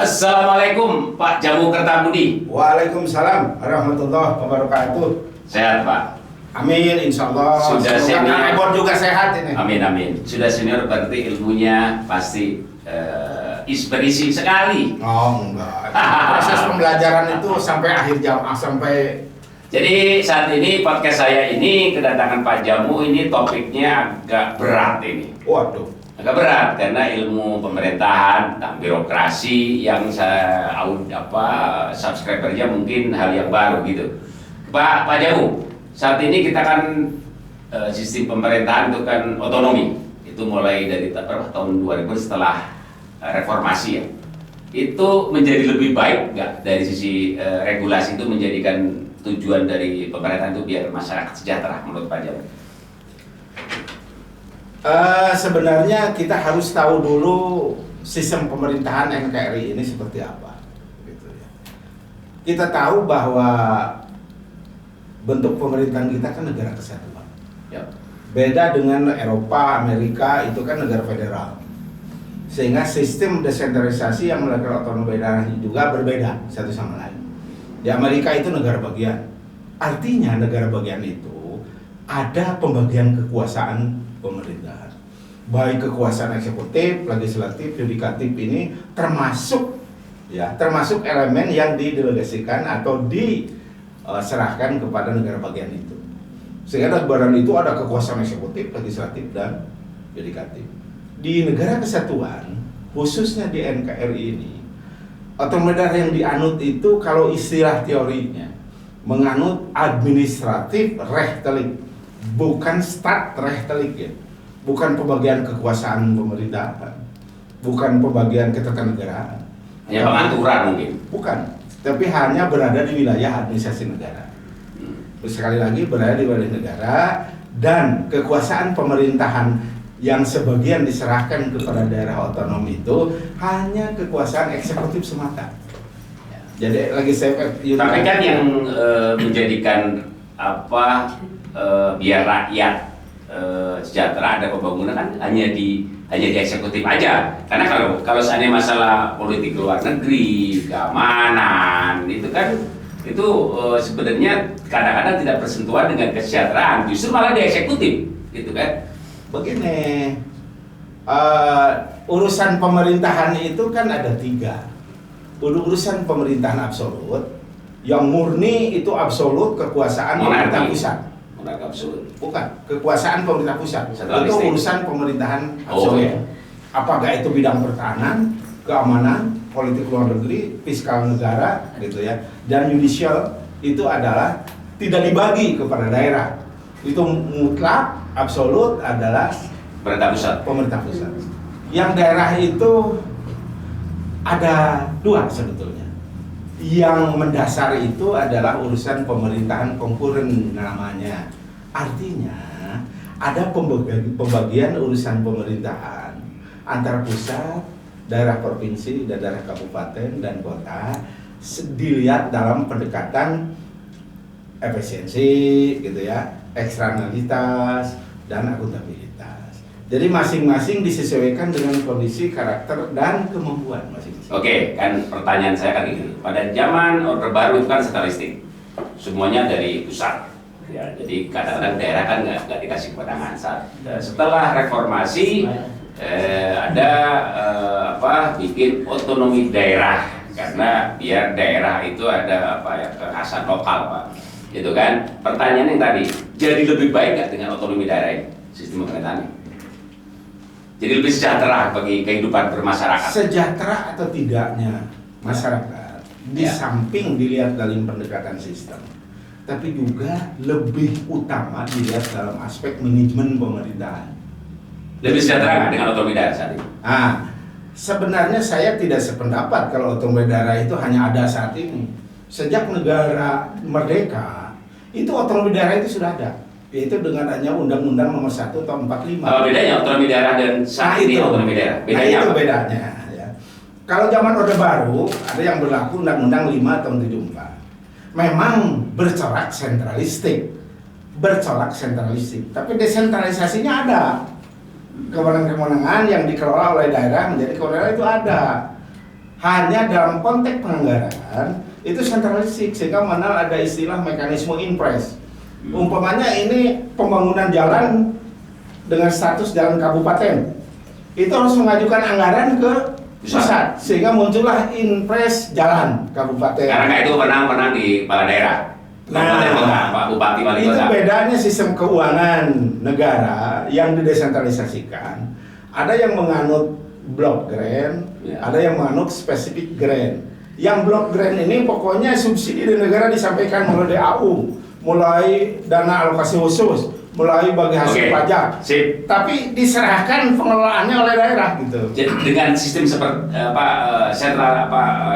Assalamualaikum Pak Jamu Kertabudi. Waalaikumsalam warahmatullahi wabarakatuh. Sehat Pak? Amin, insya Allah. Sudah senior. Kang juga sehat ini. Amin. Sudah senior berarti ilmunya pasti berisi sekali. Oh enggak. Proses pembelajaran itu sampai akhir jam, sampai. Jadi saat ini podcast saya ini kedatangan Pak Jamu ini topiknya agak berat ini. Waduh. Agak berat karena ilmu pemerintahan tentang birokrasi yang saya subscribernya mungkin hal yang baru gitu. Pak Jamu, saat ini kita kan sistem pemerintahan itu kan otonomi. Itu mulai dari tahun 2000 setelah reformasi ya. Itu menjadi lebih baik nggak dari sisi regulasi itu menjadikan tujuan dari pemerintahan itu biar masyarakat sejahtera menurut Pak Jamu? Sebenarnya kita harus tahu dulu sistem pemerintahan NKRI ini seperti apa. Gitu ya. Kita tahu bahwa bentuk pemerintahan kita kan negara kesatuan. Ya. Beda dengan Eropa, Amerika itu kan negara federal. Sehingga sistem desentralisasi yang melakukan otonomi daerah juga berbeda satu sama lain. Di Amerika itu negara bagian. Artinya negara bagian itu ada pembagian kekuasaan pemerintahan. Baik kekuasaan eksekutif, legislatif, yudikatif ini termasuk elemen yang didelegasikan atau diserahkan kepada negara bagian itu. Sehingga badan itu ada kekuasaan eksekutif, legislatif, dan yudikatif. Di negara kesatuan, khususnya di NKRI ini, otonomi daerah yang dianut itu kalau istilah teorinya menganut administratif rechtelijk, bukan staatsrechtelijk ya, bukan pembagian kekuasaan pemerintahan, bukan pembagian ketatanegaraan. Hanya pengaturan mungkin. Bukan, tapi hanya berada di wilayah administrasi negara. Sekali lagi berada di wilayah negara dan kekuasaan pemerintahan yang sebagian diserahkan kepada daerah otonomi itu hanya kekuasaan eksekutif semata. Jadi lagi saya tapi kan yang menjadikan biar rakyat sejahtera ada pembangunan kan hanya di eksekutif aja. Karena kalau seandainya masalah politik luar negeri, keamanan itu kan sebenarnya kadang-kadang tidak bersentuhan dengan kesejahteraan, justru malah di eksekutif gitu kan. Begini, urusan pemerintahan itu kan ada 3. Urusan pemerintahan absolut, yang murni itu absolut kekuasaan pemerintah pusat. Monarki absolut. Bukan, kekuasaan pemerintah pusat. Itu urusan pemerintahan absolut. Ya. Apakah itu bidang pertahanan, keamanan, politik luar negeri, fiskal negara, gitu ya. Dan judicial itu adalah tidak dibagi kepada daerah. Itu mutlak, absolut adalah pemerintah pusat. Yang daerah itu ada 2 sebetulnya. Yang mendasar itu adalah urusan pemerintahan konkuren namanya. Artinya ada pembagian urusan pemerintahan antara pusat, daerah provinsi, dan daerah kabupaten dan kota dilihat dalam pendekatan efisiensi gitu ya, eksternalitas dan akuntabilitas. Jadi masing-masing disesuaikan dengan kondisi, karakter, dan kemampuan masing-masing. Oke, kan pertanyaan saya kan gini. Pada zaman Orde Baru itu kan sentralistik, semuanya dari pusat. Ya, jadi kadang-kadang daerah kan nggak dikasih kewenangan. Setelah reformasi ada bikin otonomi daerah karena biar daerah itu ada kekhasan lokal Pak. Itu kan pertanyaan yang tadi, jadi lebih baik nggak dengan otonomi daerah ini sistem pemerintahannya? Jadi lebih sejahtera bagi kehidupan bermasyarakat. Sejahtera atau tidaknya masyarakat di samping dilihat dalam pendekatan sistem, tapi juga lebih utama dilihat dalam aspek manajemen pemerintahan. Lebih sejahtera nggak dengan otonomi daerah saat ini? Sebenarnya saya tidak sependapat kalau otonomi daerah itu hanya ada saat ini. Sejak negara merdeka, itu otonomi daerah itu sudah ada. Yaitu dengan adanya Undang-Undang Nomor 1 Tahun 45. Apa bedanya otonomi daerah dan saat ini otonomi daerah? Bedanya itu apa? bedanya. Ya. Kalau zaman Orde Baru ada yang berlaku Undang-Undang 5 Tahun 74. Memang bercorak sentralistik, tapi desentralisasinya ada. Kewenangan-kewenangan yang dikelola oleh daerah menjadi kewenangan itu ada. Hanya dalam konteks penganggaran itu sentralistik, sehingga mana ada istilah mekanisme impres. Umpamanya ini pembangunan jalan dengan status jalan kabupaten, itu harus mengajukan anggaran ke pusat, sehingga muncullah impres jalan kabupaten. Karena itu menang di kepala daerah. Pak Bupati Wali Itu Kota. bedanya sistem keuangan negara yang didesentralisasikan. Ada yang menganut block grant, ada yang menganut spesifik grant. Yang block grant ini pokoknya subsidi dari negara disampaikan mulai DAU, mulai dana alokasi khusus, mulai bagi hasil pajak. Sip. Tapi diserahkan pengelolaannya oleh daerah gitu. Jadi dengan sistem seperti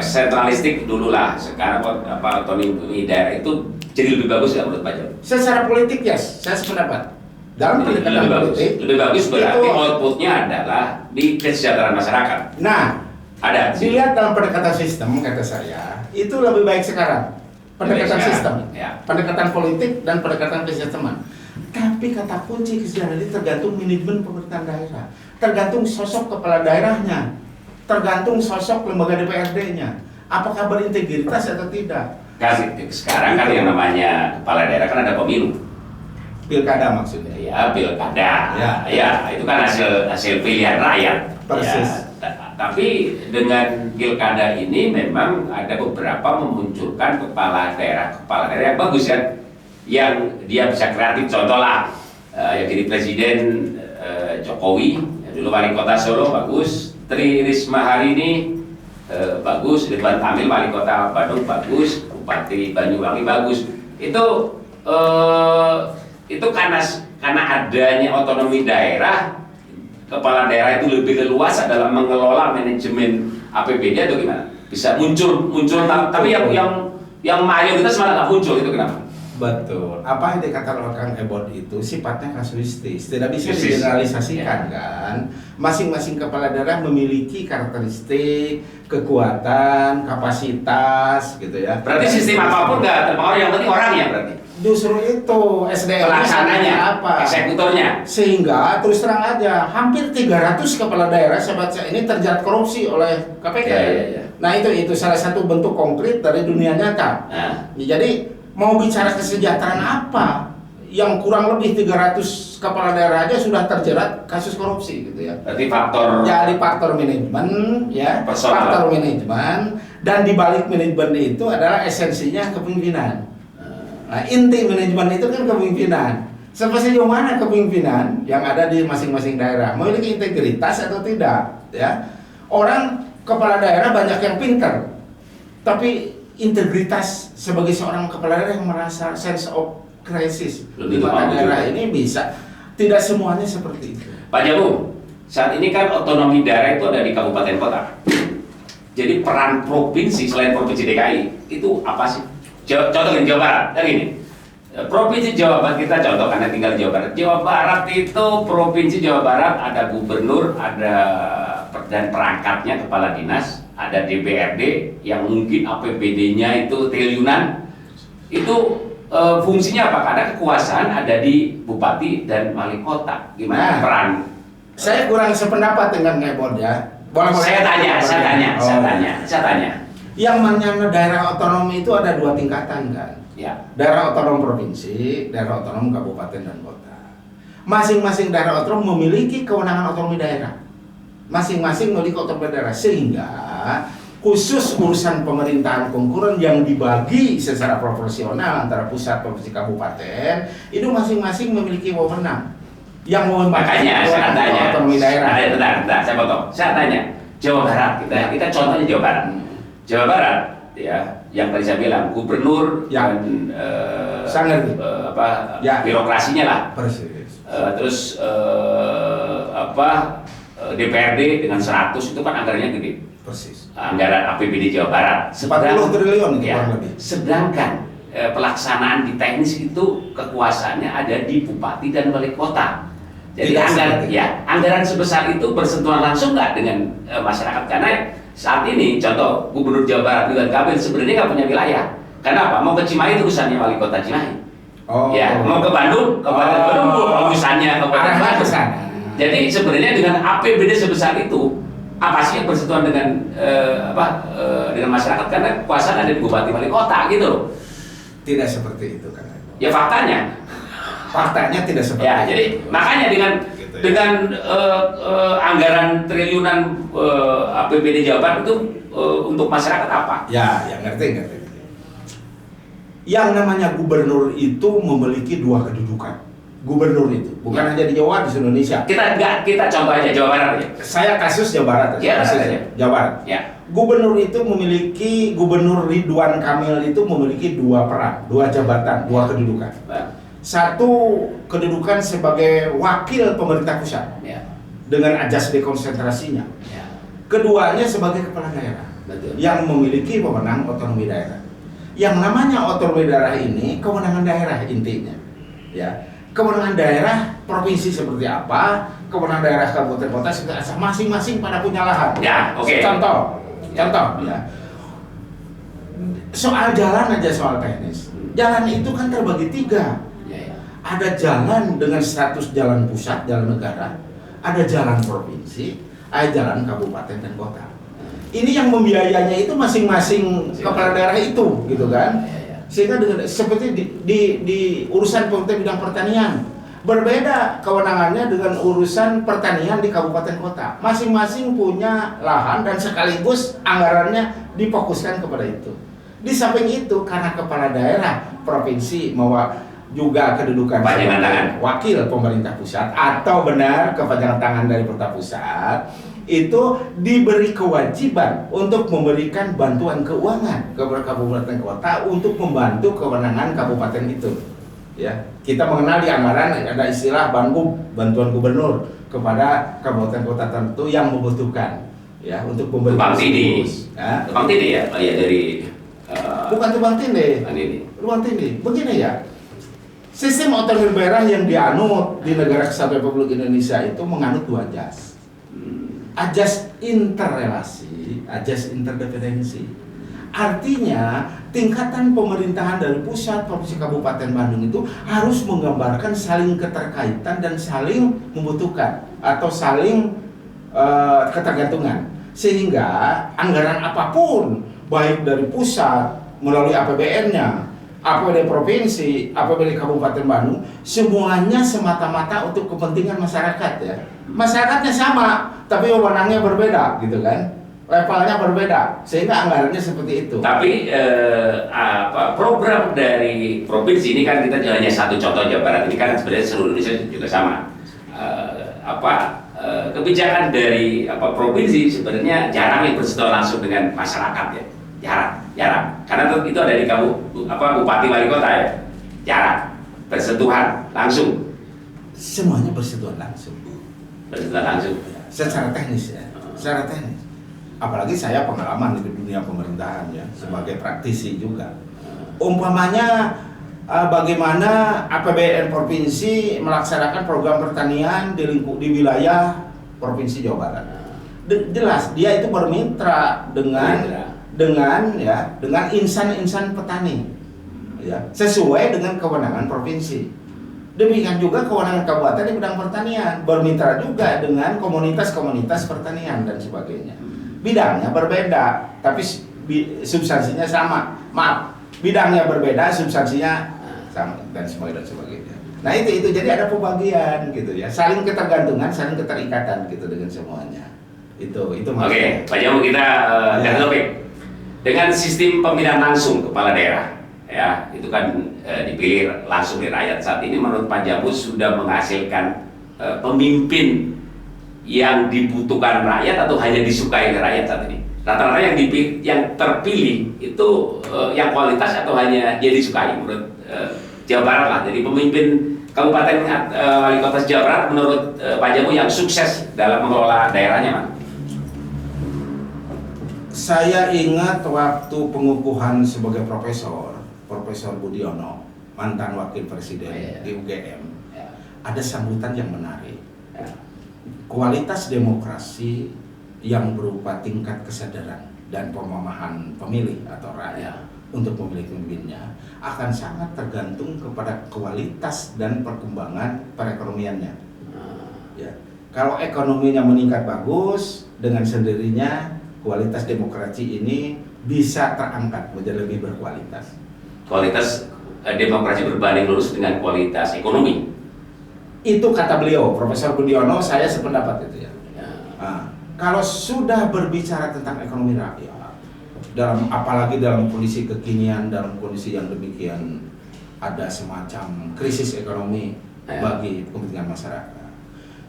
sentralistik dulu lah. Sekarang otonomi daerah itu jadi lebih bagus nggak menurut Pak Jam? Secara politik ya, saya sependapat. Dalam pendekatan politik lebih bagus berarti itu, outputnya adalah di kesejahteraan masyarakat. Nah, ada dilihat dalam pendekatan sistem, kata saya, itu lebih baik sekarang. Pendekatan sistem, ya. pendekatan politik dan pendekatan kesisteman. Tapi kata kunci kesejahteraan itu tergantung manajemen pemerintahan daerah, tergantung sosok kepala daerahnya, tergantung sosok lembaga DPRD-nya, apakah berintegritas atau tidak. Sekarang kan yang namanya kepala daerah kan ada pemilu. Pilkada maksudnya. Ya, pilkada. Ya, itu kan hasil pilihan rakyat. Persis. Ya, tapi dengan pilkada ini memang ada beberapa memunculkan kepala daerah yang bagus kan, yang dia bisa kreatif. Contoh lah, yang jadi presiden Jokowi, dulu wali kota Solo bagus, Tri Risma hari ini bagus, Ridwan Kamil wali kota Bandung bagus, Bupati Banyuwangi bagus. Itu karena adanya otonomi daerah, kepala daerah itu lebih leluasa dalam mengelola manajemen APBD atau gimana? Bisa muncul tapi yang mayoritas malah nggak muncul, itu kenapa? Betul. Apa yang dikatakan oleh Kang Ebot itu sifatnya kasuistis, tidak bisa Persis. digeneralisasikan kan. Masing-masing kepala daerah memiliki karakteristik, kekuatan, kapasitas gitu ya. Berarti sistem apapun nggak terpengaruh, yang penting orangnya berarti. Justru itu SDM Pelaksananya, apa? eksekutornya. Sehingga terus terang aja hampir 300 kepala daerah sahabat saya ini terjerat korupsi oleh KPK. Ya. Nah itu salah satu bentuk konkret dari dunia nyata. Nah. Jadi mau bicara kesejahteraan apa? Yang kurang lebih 300 kepala daerah aja sudah terjerat kasus korupsi gitu ya. Berarti faktor. Jadi faktor manajemen ya, Personal. faktor manajemen, dan di balik manajemen itu adalah esensinya kepemimpinan. Nah, inti manajemen itu kan kepemimpinan. Sejauh mana kepemimpinan yang ada di masing-masing daerah memiliki integritas atau tidak ya. Orang kepala daerah banyak yang pintar, tapi integritas sebagai seorang kepala daerah yang merasa sense of crisis di mata daerah ini bisa tidak semuanya seperti itu. Pak Jabu, saat ini kan otonomi daerah itu ada di kabupaten kota. Jadi peran provinsi selain provinsi DKI itu apa sih? Contoh di Jawa Barat, kan ini. Provinsi Jawa Barat kita contoh karena tinggal di Jawa Barat. Jawa Barat itu provinsi Jawa Barat ada gubernur, ada dan perangkatnya kepala dinas, ada DPRD yang mungkin APBD-nya itu triliunan. Itu fungsinya apa? Karena kekuasaan ada di bupati dan wali kota. Gimana peran? Saya kurang sependapat dengan Ngebod ya. Saya tanya. Yang namanya daerah otonomi itu ada dua tingkatan kan. Ya. Daerah otonom provinsi, daerah otonom kabupaten dan kota. Masing-masing daerah otonom memiliki kewenangan otonomi daerah. Masing-masing memiliki otonomi daerah, sehingga khusus urusan pemerintahan konkuren yang dibagi secara proporsional antara pusat, provinsi, kabupaten, itu masing-masing memiliki wewenang. Yang Makanya saya tanya, otonomi daerah. Bentar, saya potong. Saya tanya, Jawa Barat, kita contohnya Jawa Barat. Jawa Barat, ya, yang tadi saya bilang gubernur Ya. dan Ya. birokrasinya lah. Persis. Terus DPRD dengan 100 itu kan anggarannya gede. Persis. Anggaran APBD Jawa Barat 40 triliun itu ya, kurang lebih. sedangkan pelaksanaan di teknis itu kekuasaannya ada di bupati dan wali kota. Jadi anggaran sebesar itu bersentuhan langsung nggak dengan masyarakat? Karena saat ini contoh Gubernur Jawa Barat Ridwan Kamil sebenarnya nggak punya wilayah. Kenapa? Mau ke Cimahi itu urusannya wali kota Cimahi. Ya, mau ke Bandung, Kabupaten Bandung urusannya Kabupaten Bandung. Jadi sebenarnya dengan APBD sebesar itu apa sih yang bersentuhan dengan dengan masyarakat, karena kekuasaan ada di bupati wali kota gitu loh. Tidak seperti itu kan. Ya faktanya. Faktanya tidak seperti Ya, itu. jadi makanya Gitu ya. dengan anggaran triliunan APBD Jawa Barat itu untuk masyarakat apa? Ya, yang ngerti. Yang namanya gubernur itu memiliki dua kedudukan. Gubernur itu bukan hanya di Jawa, di seluruh Indonesia. Kita contoh aja Jawa Barat ya. Saya kasus Jawa Barat. Ya, kasus aja. Jawa Barat. Ya. Gubernur itu memiliki, Gubernur Ridwan Kamil itu memiliki dua peran, dua jabatan, dua kedudukan. Satu kedudukan sebagai wakil pemerintah pusat Ya. dengan ajas dekonsentrasinya. Ya. Keduanya sebagai kepala daerah Betul. yang memiliki wewenang otonomi daerah. Yang namanya otonomi daerah ini kewenangan daerah intinya, ya. Kewenangan daerah provinsi seperti apa, kewenangan daerah kabupaten kota masing-masing pada punya lahan. Ya, oke. Contoh, ya. Soal jalan aja, soal teknis. Jalan itu kan terbagi tiga. Ya. Ada jalan dengan status jalan pusat, jalan negara, ada jalan provinsi, ada jalan kabupaten dan kota. Ini yang membiayainya itu masing-masing kepala daerah itu, gitu kan? Sehingga dengan seperti di urusan pemerintah bidang pertanian berbeda kewenangannya dengan urusan pertanian di kabupaten kota. Masing-masing punya lahan dan sekaligus anggarannya difokuskan kepada itu. Di samping itu karena kepala daerah provinsi juga kedudukan Kepanjangan tangan. wakil pemerintah pusat atau benar kepanjangan tangan dari pemerintah pusat, itu diberi kewajiban untuk memberikan bantuan keuangan kepada kabupaten kota untuk membantu kewenangan kabupaten itu. Ya, kita mengenal di anggaran ada istilah Banggub, bantuan gubernur kepada kabupaten kota tertentu yang membutuhkan, ya, untuk memberi Tumpang tindih. Ya. Tumpang tindih ya, oh, ya dari Bukan tumpang tindih. ini. Tumpang tindih. Begini ya. Sistem otonomi daerah yang dianut di negara kesatuan Republik Indonesia itu menganut dua ajas. Ajas interrelasi, ajas interdependensi. Artinya tingkatan pemerintahan dari pusat, provinsi, kabupaten Bandung itu harus menggambarkan saling keterkaitan dan saling membutuhkan atau saling ketergantungan. Sehingga anggaran apapun, baik dari pusat melalui APBN-nya, APBD provinsi, APBD Kabupaten Bandung, semuanya semata-mata untuk kepentingan masyarakat, ya. Masyarakatnya sama, tapi wewenangnya berbeda, gitu kan? Levelnya berbeda, sehingga anggarannya seperti itu. Tapi program dari provinsi ini kan kita hanya satu contoh Jawa Barat, ini kan sebenarnya seluruh Indonesia juga sama. Kebijakan dari provinsi sebenarnya jarang yang bersentuhan langsung dengan masyarakat, ya. Jarang. Karena itu ada di bupati wali kota, ya. Jarang bersentuhan langsung. Semuanya bersentuhan langsung. Bersentuhan langsung. Secara teknis, ya. Secara teknis. Apalagi saya pengalaman di dunia pemerintahan, ya, sebagai praktisi juga. Umpamanya bagaimana APBN provinsi melaksanakan program pertanian di wilayah provinsi Jawa Barat. Jelas dia itu bermitra dengan insan-insan petani, ya, sesuai dengan kewenangan provinsi. Demikian juga kewenangan kabupaten di bidang pertanian, bermitra juga dengan komunitas-komunitas pertanian dan sebagainya. Bidangnya berbeda, tapi substansinya sama. Maaf, bidangnya berbeda, substansinya sama dan sebagainya. Nah itu jadi ada pembagian gitu, ya, saling ketergantungan, saling keterikatan gitu dengan semuanya. Itu maksudnya. Oke, Pak Jamu, kita ganti topik. Dengan sistem pemilihan langsung kepala daerah, ya, itu kan dipilih langsung dari rakyat. Saat ini menurut Pak Jamu sudah menghasilkan pemimpin yang dibutuhkan rakyat atau hanya disukai oleh rakyat saat ini? Rata-rata yang terpilih itu yang kualitas atau hanya dia disukai menurut Jawa Barat lah. Jadi pemimpin kabupaten wali kota Jawa Barat menurut Pak Jamu yang sukses dalam mengelola daerahnya, Pak? Saya ingat waktu pengukuhan sebagai Profesor Budiono, mantan wakil presiden di UGM, ada sambutan yang menarik. Kualitas demokrasi yang berupa tingkat kesadaran dan pemahaman pemilih atau rakyat untuk memilih pemimpinnya akan sangat tergantung kepada kualitas dan perkembangan perekonomiannya. Ya. Kalau ekonominya meningkat bagus, dengan sendirinya kualitas demokrasi ini bisa terangkat menjadi lebih berkualitas. Kualitas demokrasi berbanding lurus dengan kualitas ekonomi. Itu kata beliau, Profesor Budiono, saya sependapat itu ya. Ya. Nah, kalau sudah berbicara tentang ekonomi rakyat, apalagi dalam kondisi kekinian, dalam kondisi yang demikian ada semacam krisis ekonomi bagi kepentingan masyarakat,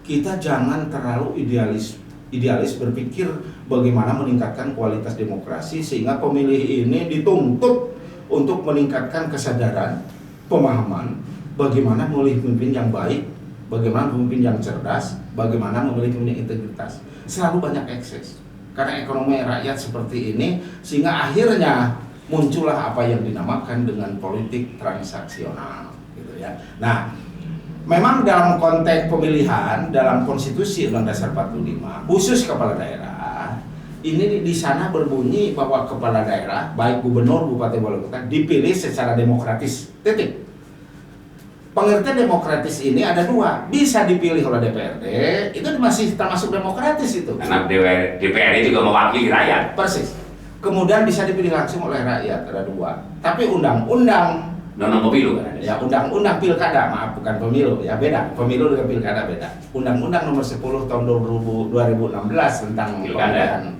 kita jangan terlalu idealis berpikir bagaimana meningkatkan kualitas demokrasi sehingga pemilih ini dituntut untuk meningkatkan kesadaran, pemahaman bagaimana memilih pemimpin yang baik, bagaimana pemimpin yang cerdas, bagaimana memilih pemimpin yang integritas. Selalu banyak ekses karena ekonomi rakyat seperti ini, sehingga akhirnya muncullah apa yang dinamakan dengan politik transaksional, gitu ya. Nah, memang dalam konteks pemilihan dalam konstitusi Undang Dasar 45 khusus kepala daerah ini di sana berbunyi bahwa kepala daerah baik gubernur, bupati, wali kota dipilih secara demokratis. Titik. Pengertian demokratis ini ada dua, bisa dipilih oleh DPRD, itu masih termasuk demokratis itu. Karena DPRD juga mewakili rakyat. Persis. Kemudian bisa dipilih langsung oleh rakyat, ada dua. Tapi undang-undang Pemilu kan ada. ya, undang-undang pilkada, maaf bukan pemilu ya, beda. Pemilu dengan pilkada beda. Undang-undang nomor 10 tahun 2016 tentang pemilihan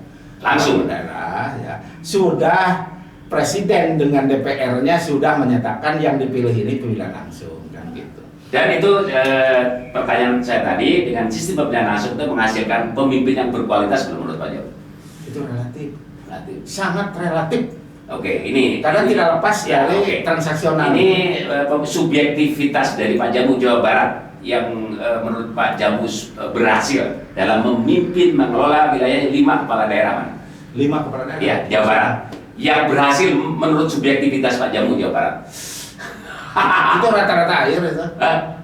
langsung daerah ya, sudah presiden dengan DPR-nya sudah menyatakan yang dipilih ini pemilihan langsung kan gitu. Dan itu pertanyaan saya tadi, dengan sistem pemilihan langsung itu menghasilkan pemimpin yang berkualitas menurut Pak Jawa? Itu relatif, Relatif. sangat relatif. Oke, ini Karena tidak lepas ya, dari oke. transaksional. Ini subjektivitas dari Pak Jamu Jawa Barat yang menurut Pak Jamu berhasil dalam memimpin mengelola wilayah 5 kepala daerah, Pak. 5 kepala daerah. Iya, Jawa Barat. Yang berhasil menurut subjektivitas Pak Jamu Jawa Barat. Itu rata-rata air itu.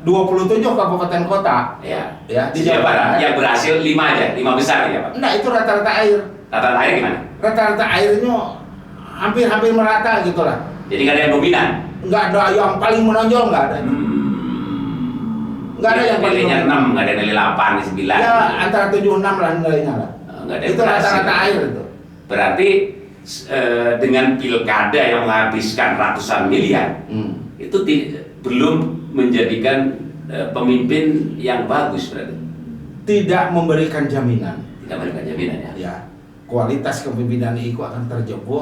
27 kabupaten kota. Ya, Ya, di Jawa Barat yang berhasil 5 aja, 5 besar ya, Pak. Nah, itu rata-rata air. Rata-rata air gimana? Rata-rata airnya hampir merata gitu lah. Jadi nggak ada yang dominan. Nggak ada yang paling menonjol, nggak ada. Nggak ada yang paling nilainya menonjol. 6, nggak ada nilai 8, 9. Ya, antara 7-6 lah nilainya lah. Nggak ada yang Itu berhasil. rata-rata air itu. Berarti dengan pilkada yang menghabiskan ratusan miliar, itu belum menjadikan pemimpin yang bagus berarti. Tidak memberikan jaminan. Tidak memberikan jaminan ya. Ya, kualitas kepemimpinan itu akan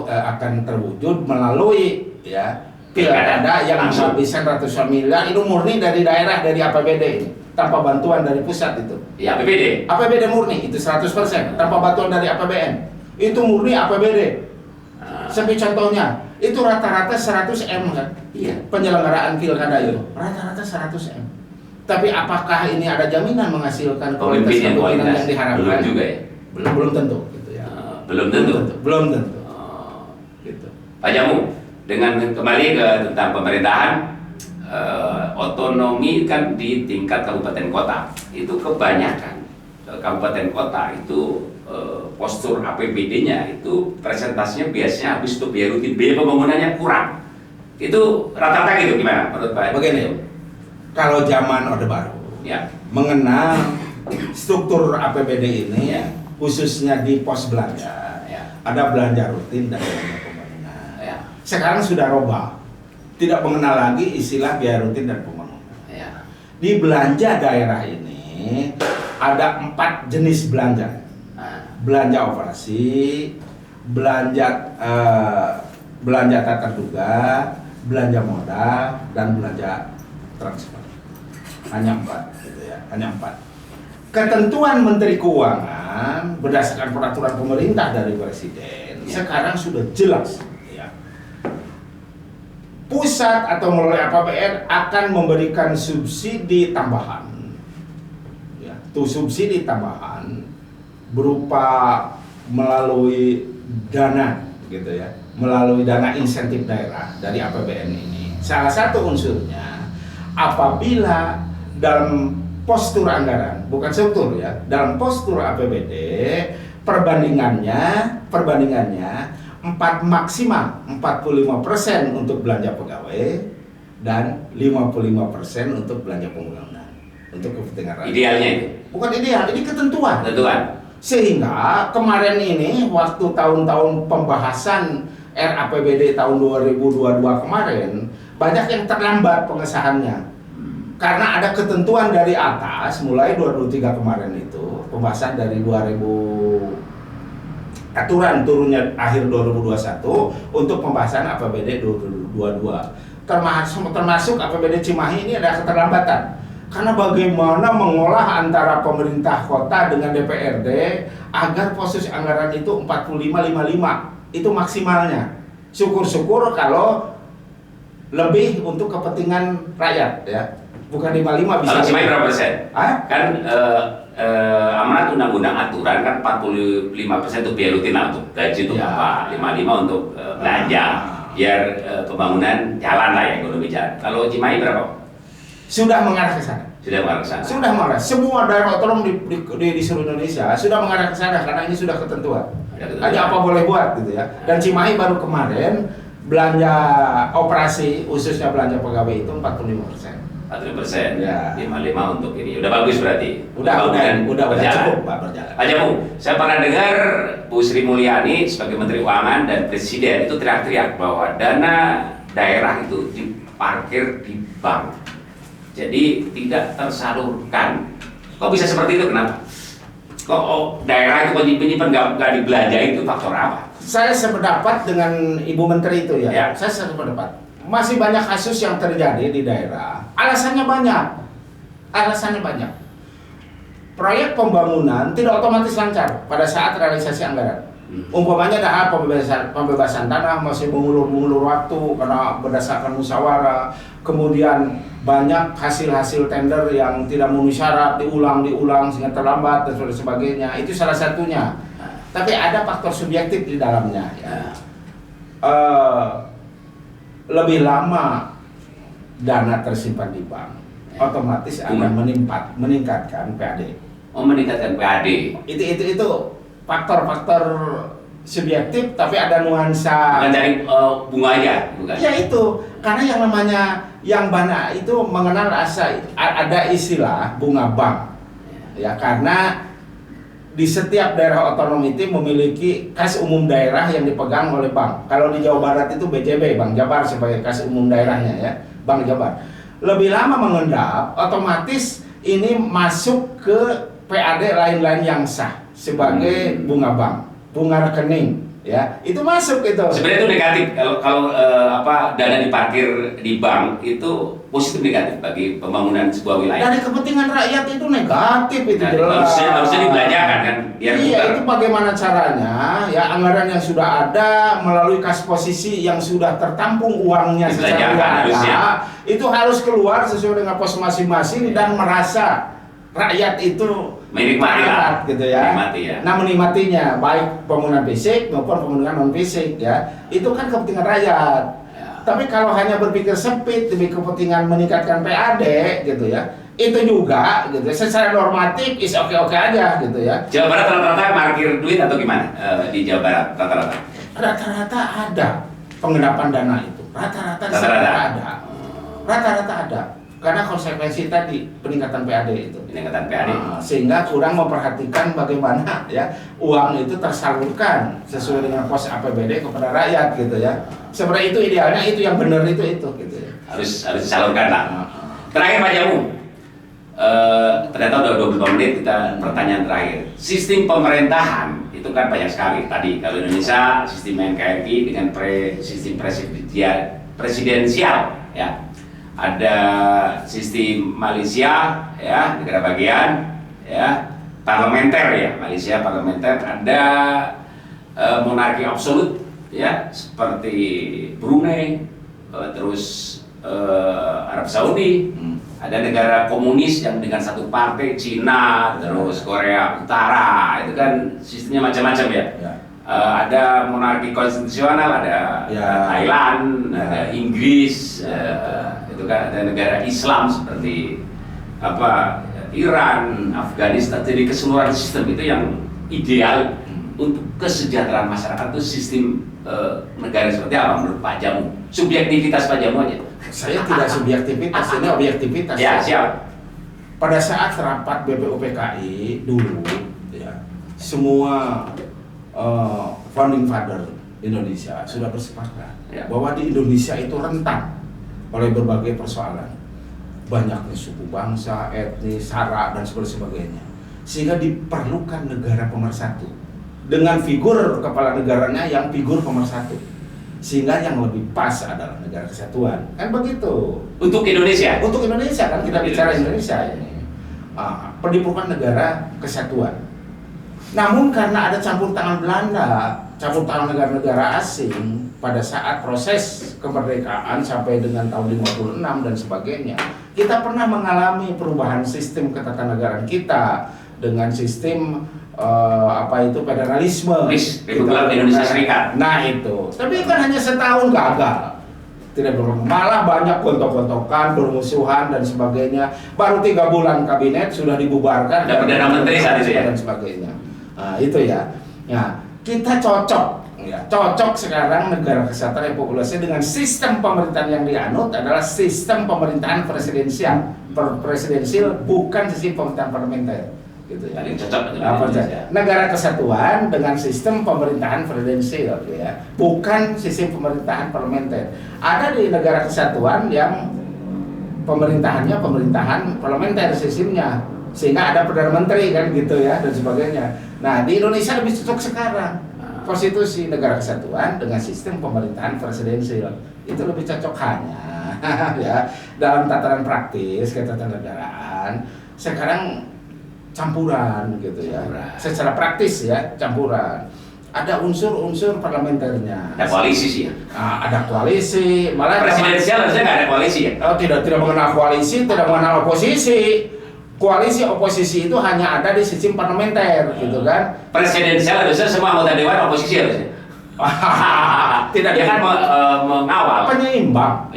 akan terwujud melalui ya pilkada yang langsung. menghabiskan ratusan miliar itu murni dari daerah, dari APBD ini, tanpa bantuan dari pusat itu. Ya, APBD. APBD murni itu 100% tanpa bantuan dari APBN. Itu murni APBD. Seperti contohnya, itu rata-rata 100 M kan? Iya. Penyelenggaraan pilkada itu rata-rata 100 M. Tapi apakah ini ada jaminan menghasilkan kualitas Pemimpin yang kepemimpinan kualitas. yang diharapkan? Belum juga ya. Belum tentu gitu ya. Belum tentu. Belum tentu. Oh. Gitu. Pak Jamu, dengan kembali ke tentang pemerintahan, otonomi kan di tingkat kabupaten kota itu kebanyakan kabupaten kota itu postur APBD-nya itu presentasinya biasanya habis untuk biaya rutin, biaya pembangunannya kurang. Itu rata-rata gitu gimana menurut Pak? Begini, kalau zaman Orde Baru Ya. mengenal struktur APBD ini Ya. khususnya di pos belanja, Ya. ada belanja rutin dan belanja pembangunan. Ya. Sekarang sudah robah, tidak mengenal lagi istilah biaya rutin dan pembangunan. Ya. Di belanja daerah ini ada 4 jenis belanja. Belanja operasi, belanja tak terduga, belanja modal, dan belanja transfer. Hanya 4, gitu ya. Hanya 4. Ketentuan Menteri Keuangan berdasarkan peraturan pemerintah dari Presiden sekarang sudah jelas. Ya. Pusat atau melalui APBN akan memberikan subsidi tambahan. Ya, tuh subsidi tambahan berupa melalui dana gitu ya, melalui dana insentif daerah dari APBN ini. Salah satu unsurnya apabila dalam postur anggaran, bukan struktur ya, dalam postur APBD perbandingannya maksimal 45% untuk belanja pegawai dan 55% untuk belanja pembangunan. untuk kepentingan rakyat. Idealnya itu. Bukan ideal, ini ketentuan. Ketentuan. Sehingga kemarin ini waktu tahun-tahun pembahasan RAPBD tahun 2022 kemarin banyak yang terlambat pengesahannya. Karena ada ketentuan dari atas mulai 2023 kemarin itu pembahasan dari 2000 aturan turunnya akhir 2021 untuk pembahasan APBD 2022 termasuk APBD Cimahi ini ada keterlambatan karena bagaimana mengolah antara pemerintah kota dengan DPRD agar posisi anggaran itu 45-55 itu maksimalnya. Syukur-syukur kalau lebih untuk kepentingan rakyat ya, bukan 55 bisa. Kalau Cimahi berapa persen? Kan amanat undang-undang aturan kan 45% untuk biaya rutin lah, untuk gaji untuk apa, 55 untuk belanja biar pembangunan jalan lah ya, ekonomi jalan. Kalau Cimahi berapa? Sudah mengarah ke sana. Sudah mengarah ke sana. Sudah mengarah. Semua daerah otonom di seluruh Indonesia sudah mengarah ke sana karena ini sudah ketentuan. Hanya apa boleh buat gitu ya. Dan Cimahi baru kemarin belanja operasi khususnya belanja pegawai itu 45%. 40%, ya. 55 untuk ini. Udah bagus berarti. Udah cukup Pak berjalan. Pak Jamu, saya pernah dengar Bu Sri Mulyani sebagai Menteri Keuangan dan Presiden itu teriak-teriak bahwa dana daerah itu diparkir di bank. Jadi tidak tersalurkan. Kok bisa seperti itu? Kenapa? Kok daerah itu penyimpan nggak dibelanja itu faktor apa? Saya sependapat dengan Ibu Menteri itu ya. Ya. Saya sependapat. Masih banyak kasus yang terjadi di daerah. Alasannya banyak. Proyek pembangunan tidak otomatis lancar pada saat realisasi anggaran. Umpamanya ada pembebasan tanah masih mengulur waktu karena berdasarkan musyawarah. Kemudian banyak hasil tender yang tidak memenuhi syarat, diulang sehingga terlambat dan sebagainya. Itu salah satunya. Tapi ada faktor subjektif di dalamnya. Ya. Lebih lama dana tersimpan di bank, otomatis akan meningkatkan PAD. Oh, meningkatkan PAD. Itu faktor-faktor subjektif, tapi ada nuansa. Bukan cari bunga aja, bukan? Ya itu, karena yang namanya yang Bana itu mengenal ada istilah bunga bank, ya karena di setiap daerah otonom itu memiliki kas umum daerah yang dipegang oleh bank. Kalau di Jawa Barat itu BJB, Bank Jabar sebagai kas umum daerahnya ya, Bank Jabar. Lebih lama mengendap, otomatis ini masuk ke PAD lain-lain yang sah sebagai bunga bank, bunga rekening, ya itu masuk itu. Sebenarnya itu negatif kalau dana diparkir di bank itu positif negatif bagi pembangunan sebuah wilayah. Dari kepentingan rakyat itu negatif itu jelas. Harusnya dibelanjakan kan? Biar iya itu bagaimana caranya? Ya anggaran yang sudah ada melalui kas posisi yang sudah tertampung uangnya secara nyata itu harus keluar sesuai dengan pos masing-masing dan merasa rakyat itu menikmati lah, gitu ya. Nah menikmatinya baik pembangunan fisik maupun pembangunan non fisik ya itu kan kepentingan rakyat. Tapi kalau hanya berpikir sempit demi kepentingan meningkatkan PAD gitu ya, itu juga gitu. Secara normatif is oke-oke aja gitu ya. Jawa Barat rata-rata parkir duit atau gimana di Jawa Barat rata-rata? Rata-rata ada pengendapan dana itu. Rata-rata ada. Rata-rata ada. Karena konsekuensi tadi peningkatan PAD itu. Peningkatan PAD. Sehingga kurang memperhatikan bagaimana ya uang itu tersalurkan sesuai dengan pos APBD kepada rakyat gitu ya. Sebenarnya itu idealnya itu yang benar itu gitu ya. Harus disalurkan lah. Terakhir Pak Jamu. Ternyata udah 25 menit kita pertanyaan terakhir. Sistem pemerintahan itu kan banyak sekali. Tadi kalau Indonesia sistem NKRI dengan sistem presidensial ya. Ada sistem Malaysia ya, negara bagian ya, parlementer ya, Malaysia parlementer, ada monarki absolut ya seperti Brunei, terus Arab Saudi, ada negara komunis yang dengan satu partai, Cina, terus Korea Utara, itu kan sistemnya macam-macam ya. Ada monarki konstitusional, ada Thailand, ada Inggris, itu kan ada negara Islam seperti Iran, Afghanistan. Jadi keseluruhan sistem itu yang ideal untuk kesejahteraan masyarakat itu sistem negara seperti apa menurut Pak Jamu? Subjektivitas Pak Jamu aja. Saya tidak subjektivitas, ini objektivitas. Ya siap. pada saat rapat BPUPKI dulu, ya, semua founding father Indonesia sudah bersepakat bahwa di Indonesia itu rentan oleh berbagai persoalan, banyaknya suku bangsa, etnis, sara dan sebagainya, sehingga diperlukan negara pemersatu dengan figur kepala negaranya yang figur pemersatu, sehingga yang lebih pas adalah negara kesatuan, kan begitu. Untuk Indonesia Kan kita bicara Indonesia ini, pendidikan negara kesatuan. Namun karena ada campur tangan Belanda, campur tangan negara-negara asing pada saat proses kemerdekaan sampai dengan tahun 56 dan sebagainya, kita pernah mengalami perubahan sistem ketatanegaraan kita dengan sistem federalisme Republik Indonesia Serikat. Nah itu, tapi kan hanya setahun gagal, tidak berlalu, malah banyak gontok-gontokan, bermusuhan dan sebagainya. Baru 3 bulan kabinet sudah dibubarkan, ada perdana menteri saat itu ya, dan sebagainya. Nah itu ya. Nah kita cocok sekarang negara kesatuan Republik Indonesia dengan sistem pemerintahan yang dianut adalah sistem pemerintahan presidensial, bukan sistem pemerintahan parlementer. Gitu ya. Paling cocok Negara kesatuan dengan sistem pemerintahan presidensial, ya, bukan sistem pemerintahan parlementer. Ada di negara kesatuan yang pemerintahannya pemerintahan parlementer sistemnya, sehingga ada perdana menteri kan gitu ya dan sebagainya. Nah di Indonesia lebih cocok sekarang konstitusi negara kesatuan dengan sistem pemerintahan presidensial, itu lebih cocok hanya ya dalam tataran praktis ketatanegaraan sekarang campuran gitu ya. Secara praktis ya campuran. Ada unsur-unsur parlementernya. Ada koalisi sih ya. Ada koalisi, malah presidensial harusnya nggak ada koalisi ya. Oh, tidak mengenal koalisi, tidak mengenal oposisi. Koalisi oposisi itu hanya ada di sistem parlementer gitu kan. Presidensial harusnya semua anggota dewan oposisi harusnya. Tidak, dia kan mengawal, penyeimbang.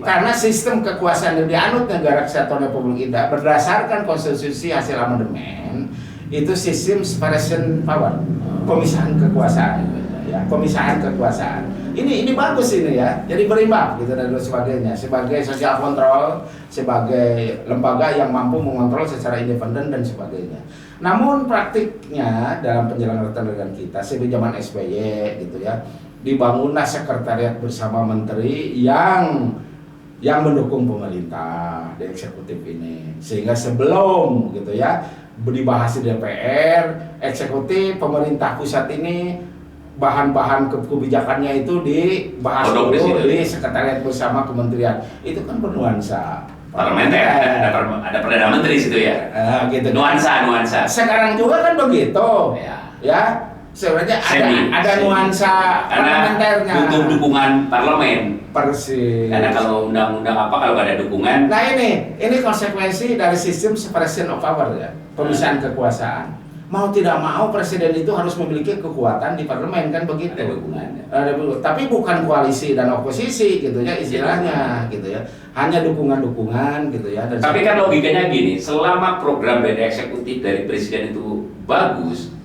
Karena sistem kekuasaan yang dianut negara kesatuan Republik Indonesia berdasarkan konstitusi hasil amandemen itu sistem separation power, pemisahan kekuasaan, ya, pemisahan kekuasaan. Ini bagus ini ya, jadi berimbang gitu dan sebagainya. Sebagai social control, sebagai lembaga yang mampu mengontrol secara independen dan sebagainya. Namun praktiknya dalam penyelenggaraan negara kita sejak zaman SBY gitu ya, dibangunlah sekretariat bersama menteri yang mendukung pemerintah di eksekutif ini, sehingga sebelum gitu ya dibahas di DPR, eksekutif pemerintah pusat ini bahan-bahan kebijakannya itu dibahas dulu di sekretariat bersama kementerian. Itu kan bernuansa parlementer, ada perdana menteri situ ya. Gitu. Nuansa. Sekarang juga kan begitu. Ya. Sebenarnya ada nuansa parlementernya. Butuh dukungan parlemen. Persis. Karena kalau undang-undang kalau nggak ada dukungan. Nah ini konsekuensi dari sistem separation of power ya, pemisahan kekuasaan. Mau tidak mau presiden itu harus memiliki kekuatan di parlemen kan begitu. Ada dukungannya. Tapi bukan koalisi dan oposisi gitu ya istilahnya gitu ya. Hanya dukungan-dukungan gitu ya. Dan tapi kan logikanya gini, selama program dari eksekutif dari presiden itu bagus,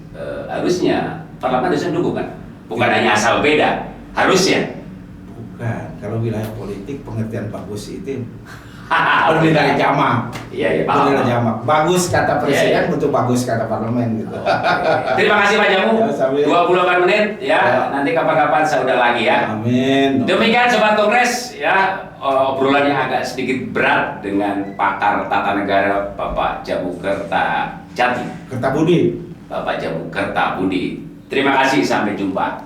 harusnya parlemen harusnya mendukung kan? Bukan hanya asal beda, harusnya. Bukan, kalau wilayah politik pengertian bagus itu berdiri dari jamak. Iya, berdiri dari jamak. Bagus kata presiden, butuh bagus kata parlemen gitu. Terima kasih Pak Jamu. 28 menit ya. Nanti kapan-kapan saya udah lagi ya. Amin. Demikian Sobat Kongres ya, obrolan yang agak sedikit berat dengan pakar tata negara Bapak Jamu Kertajati. Kertabudi. Bapak Jamu Kertabudi. Terima kasih, sampai jumpa.